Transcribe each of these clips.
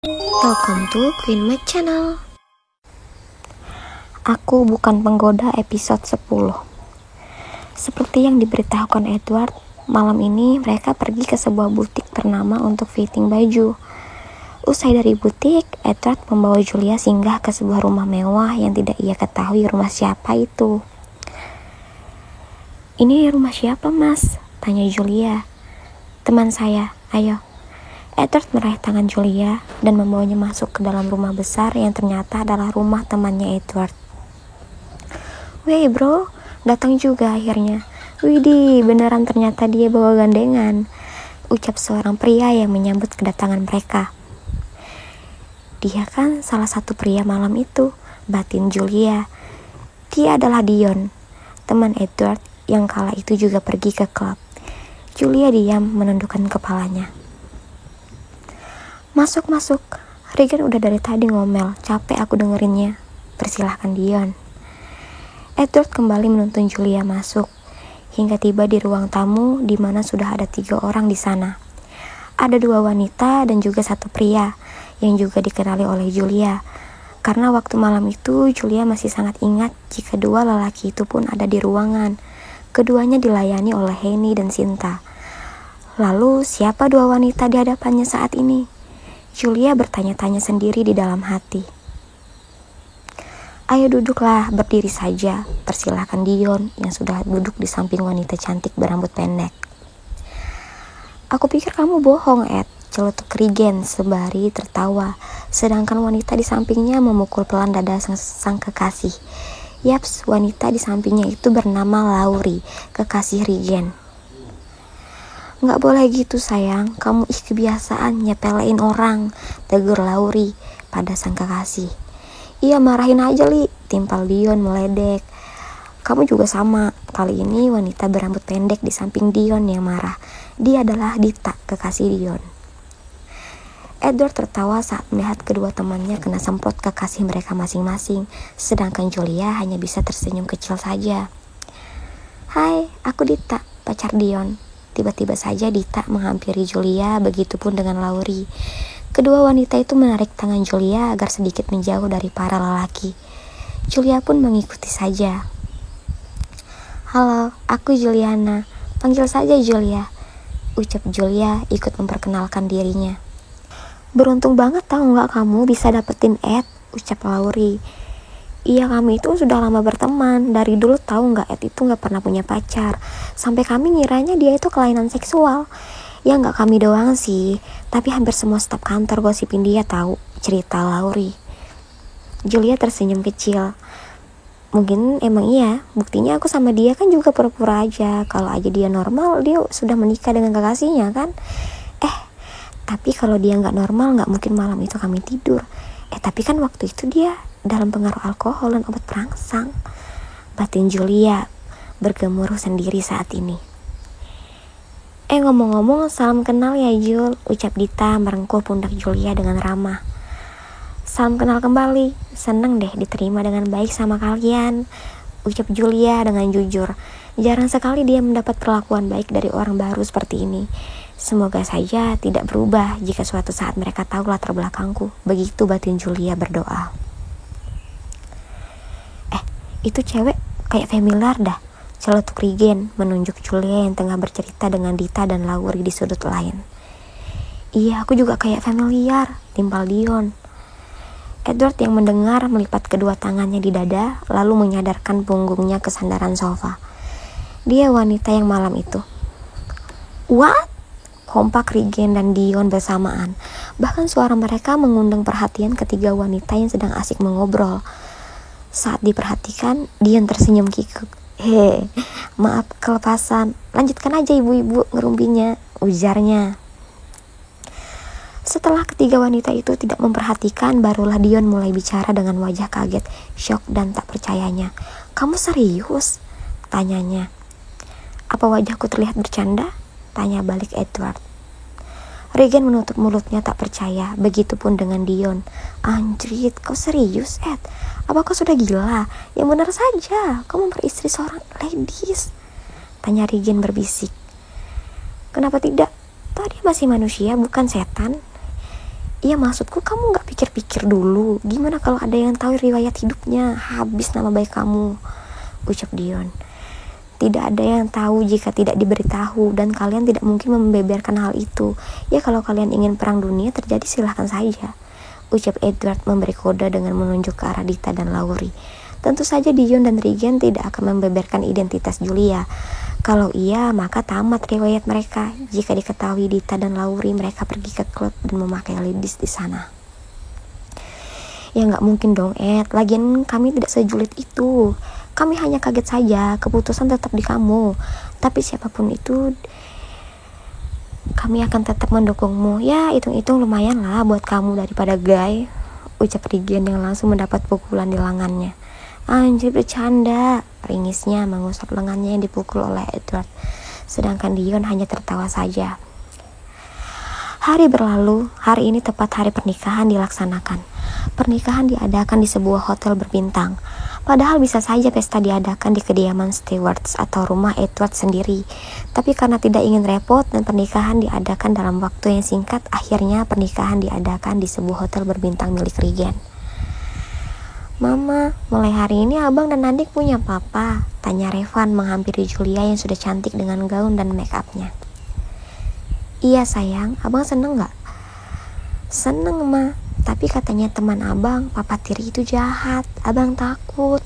Welcome to Queen Mac Channel. Aku bukan penggoda episode 10. Seperti yang diberitahukan Edward, malam ini mereka pergi ke sebuah butik ternama untuk fitting baju. Usai dari butik, Edward membawa Julia singgah ke sebuah rumah mewah yang tidak ia ketahui rumah siapa itu. "Ini rumah siapa, Mas?" tanya Julia. "Teman saya, ayo." Edward meraih tangan Julia dan membawanya masuk ke dalam rumah besar yang ternyata adalah rumah temannya Edward. "Wey bro, datang juga akhirnya. Widih, beneran ternyata dia bawa gandengan," ucap seorang pria yang menyambut kedatangan mereka. "Dia kan salah satu pria malam itu," batin Julia. "Dia adalah Dion, teman Edward yang kala itu juga pergi ke klub." Julia diam menundukkan kepalanya. Masuk. Regan udah dari tadi ngomel, capek aku dengerinnya. Persilahkan Dion." Edward kembali menuntun Julia masuk, hingga tiba di ruang tamu di mana sudah ada 3 orang di sana. Ada 2 wanita dan juga 1 pria, yang juga dikenali oleh Julia. Karena waktu malam itu, Julia masih sangat ingat jika 2 lelaki itu pun ada di ruangan. Keduanya dilayani oleh Henny dan Sinta. Lalu, siapa 2 wanita di hadapannya saat ini? Julia bertanya-tanya sendiri di dalam hati. "Ayo duduklah, berdiri saja," persilahkan Dion yang sudah duduk di samping wanita cantik berambut pendek. "Aku pikir kamu bohong, Ed," celutuk Regan sembari tertawa, sedangkan wanita di sampingnya memukul pelan dada sang kekasih. Yaps, wanita di sampingnya itu bernama Laurie, kekasih Regan. "Nggak boleh gitu sayang, kamu kebiasaan nyepelein orang," tegur Laurie pada sang kekasih. "Iya marahin aja Li," timpal Dion meledek. "Kamu juga sama." Kali ini wanita berambut pendek di samping Dion yang marah. Dia adalah Dita, kekasih Dion. Edward tertawa saat melihat kedua temannya kena semprot kekasih mereka masing-masing, sedangkan Julia hanya bisa tersenyum kecil saja. "Hai, aku Dita, pacar Dion." Tiba-tiba saja Dita menghampiri Julia, begitupun dengan Laurie. Kedua wanita itu menarik tangan Julia agar sedikit menjauh dari para lelaki. Julia pun mengikuti saja. "Halo, aku Juliana. Panggil saja Julia," ucap Julia ikut memperkenalkan dirinya. "Beruntung banget tahu nggak kamu bisa dapetin Ed," ucap Laurie. "Iya, kami itu sudah lama berteman. Dari dulu tahu nggak, Ed itu nggak pernah punya pacar. Sampai kami ngiranya dia itu kelainan seksual. Ya nggak kami doang sih, tapi hampir semua staf kantor gosipin dia tahu," cerita Laurie. Julia tersenyum kecil. "Mungkin emang iya, buktinya aku sama dia kan juga pura-pura aja. Kalau aja dia normal, dia sudah menikah dengan kekasihnya kan. Tapi kalau dia nggak normal, nggak mungkin malam itu kami tidur. Tapi kan waktu itu dia dalam pengaruh alkohol dan obat perangsang," batin Julia bergemuruh sendiri saat ini. Ngomong-ngomong, salam kenal ya Jul," ucap Dita merengkuh pundak Julia dengan ramah. "Salam kenal kembali, seneng deh diterima dengan baik sama kalian," ucap Julia dengan jujur. Jarang sekali dia mendapat perlakuan baik dari orang baru seperti ini. Semoga saja tidak berubah jika suatu saat mereka tahu latar belakangku. Begitu batin Julia berdoa. "Itu cewek kayak familiar dah," celutuk Regan menunjuk Julia yang tengah bercerita dengan Dita dan Laurie di sudut lain. "Iya, aku juga kayak familiar," timpal Dion. Edward yang mendengar melipat kedua tangannya di dada, lalu menyadarkan punggungnya ke sandaran sofa. Dia wanita yang malam itu. "What?" kompak Regan dan Dion bersamaan. Bahkan suara mereka mengundang perhatian ketiga wanita yang sedang asik mengobrol. Saat diperhatikan, Dion tersenyum kikuk. Maaf kelepasan. Lanjutkan aja ibu-ibu ngerumpinya," ujarnya. Setelah ketiga wanita itu tidak memperhatikan, barulah Dion mulai bicara dengan wajah kaget, syok dan tak percayanya. "Kamu serius?" tanyanya. "Apa wajahku terlihat bercanda?" tanya balik Edward. Regan menutup mulutnya tak percaya, begitupun dengan Dion. "Anjrit, kau serius, Ed? Apa kau sudah gila? Yang benar saja, kau memperistri seorang ladies," tanya Regan berbisik. "Kenapa tidak? Toh dia masih manusia, bukan setan." Iya, maksudku kamu gak pikir-pikir dulu, gimana kalau ada yang tahu riwayat hidupnya, habis nama baik kamu, ucap Dion. Tidak ada yang tahu jika tidak diberitahu, dan kalian tidak mungkin membeberkan hal itu. Ya kalau kalian ingin perang dunia terjadi silahkan saja, ucap Edward memberi kode dengan menunjuk ke arah Dita dan Laurie. Tentu saja Dion dan Regan tidak akan membeberkan identitas Julia. Kalau iya, maka tamat riwayat mereka. Jika diketahui Dita dan Laurie mereka pergi ke klub dan memakai ladies di sana. Ya nggak mungkin dong, Ed. Lagian kami tidak sejulit itu. Kami hanya kaget saja. Keputusan tetap di kamu. Tapi siapapun itu, kami akan tetap mendukungmu. Ya, hitung-hitung lumayan lah buat kamu daripada Guy, ucap Regan yang langsung mendapat pukulan di lengannya. Anjir, bercanda, ringisnya mengusap lengannya yang dipukul oleh Edward. Sedangkan Dion hanya tertawa saja. Hari berlalu, hari ini tepat hari pernikahan dilaksanakan. Pernikahan diadakan di sebuah hotel berbintang. Padahal bisa saja pesta diadakan di kediaman Stewarts atau rumah Edward sendiri. Tapi karena tidak ingin repot dan pernikahan diadakan dalam waktu yang singkat, akhirnya pernikahan diadakan di sebuah hotel berbintang milik Regan. Mama, mulai hari ini abang dan adik punya papa, tanya Revan menghampiri Julia yang sudah cantik dengan gaun dan make upnya. Iya sayang, abang seneng gak? Seneng ma, tapi katanya teman abang, papa tiri itu jahat, abang takut.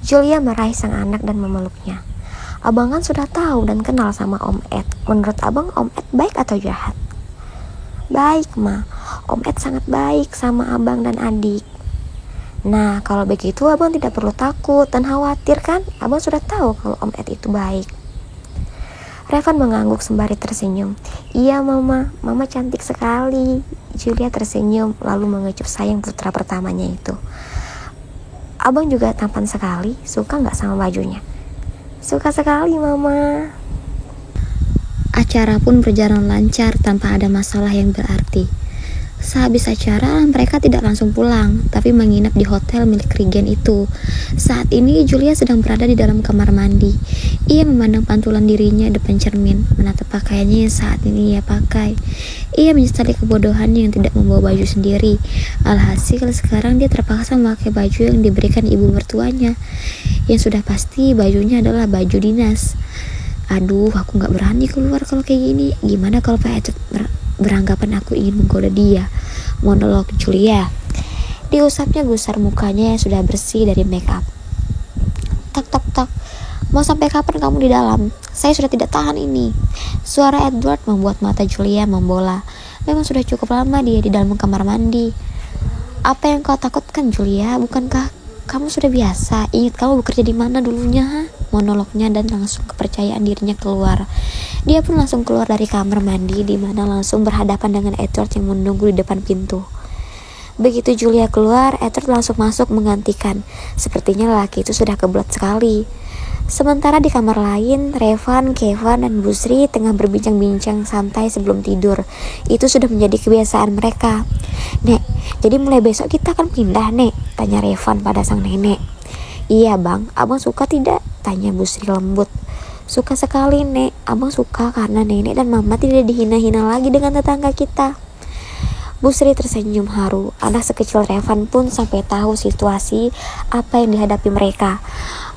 Julia meraih sang anak dan memeluknya. Abang kan sudah tahu dan kenal sama Om Ed. Menurut abang Om Ed baik atau jahat? Baik ma, Om Ed sangat baik sama abang dan adik. Nah, kalau begitu abang tidak perlu takut dan khawatir kan? Abang sudah tahu kalau Om Ed itu baik. Revan mengangguk sembari tersenyum. Iya mama, mama cantik sekali. Julia tersenyum lalu mengecup sayang putra pertamanya itu. Abang juga tampan sekali, suka gak sama bajunya? Suka sekali mama. Acara pun berjalan lancar tanpa ada masalah yang berarti. Sehabis acara, mereka tidak langsung pulang, tapi menginap di hotel milik Regan itu. Saat ini, Julia sedang berada di dalam kamar mandi. Ia memandang pantulan dirinya depan cermin, menatap pakaiannya yang saat ini ia pakai. Ia menyesali kebodohannya yang tidak membawa baju sendiri. Alhasil, sekarang dia terpaksa memakai baju yang diberikan ibu mertuanya. Yang sudah pasti, bajunya adalah baju dinas. Aduh, aku gak berani keluar kalau kayak gini. Gimana kalau Pak Ecet beranggapan aku ingin menggoda dia? Monolog Julia. Diusapnya gusar mukanya yang sudah bersih dari make up. Tak tak tak. Mau sampai kapan kamu di dalam? Saya sudah tidak tahan ini. Suara Edward membuat mata Julia membola. Memang sudah cukup lama dia di dalam kamar mandi. Apa yang kau takutkan Julia? Bukankah kamu sudah biasa? Ingat kamu bekerja di mana dulunya? Monolognya dan langsung kepercayaan dirinya keluar. Dia pun langsung keluar dari kamar mandi di mana langsung berhadapan dengan Edward yang menunggu di depan pintu. Begitu Julia keluar, Edward langsung masuk menggantikan. Sepertinya lelaki itu sudah kebelet sekali. Sementara di kamar lain, Revan, Kevin, dan Busri tengah berbincang-bincang santai sebelum tidur. Itu sudah menjadi kebiasaan mereka. Nek, jadi mulai besok kita akan pindah, Nek? Tanya Revan pada sang nenek. Iya bang, abang suka tidak? Tanya Busri lembut. Suka sekali Nek, abang suka karena nenek dan mama tidak dihina-hina lagi dengan tetangga kita. Busri tersenyum haru. Anak sekecil Revan pun sampai tahu situasi apa yang dihadapi mereka.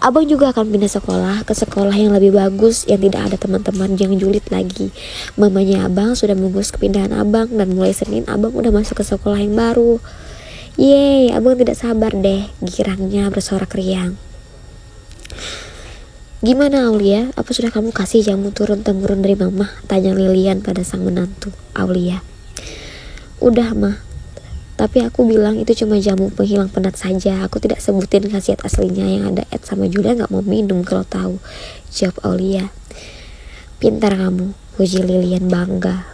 Abang juga akan pindah sekolah ke sekolah yang lebih bagus yang tidak ada teman-teman yang julid lagi. Mamanya abang sudah mengurus kepindahan abang dan mulai Senin abang udah masuk ke sekolah yang baru. Yeay, abang tidak sabar deh, girangnya bersorak riang. Gimana Aulia, apa sudah kamu kasih jamu turun-temurun dari mama? Tanya Lilian pada sang menantu Aulia. Udah mah, tapi aku bilang itu cuma jamu penghilang penat saja. Aku tidak sebutin khasiat aslinya. Yang ada Ed sama Julia gak mau minum kalau tahu, jawab Aulia. Pintar kamu, puji Lilian bangga.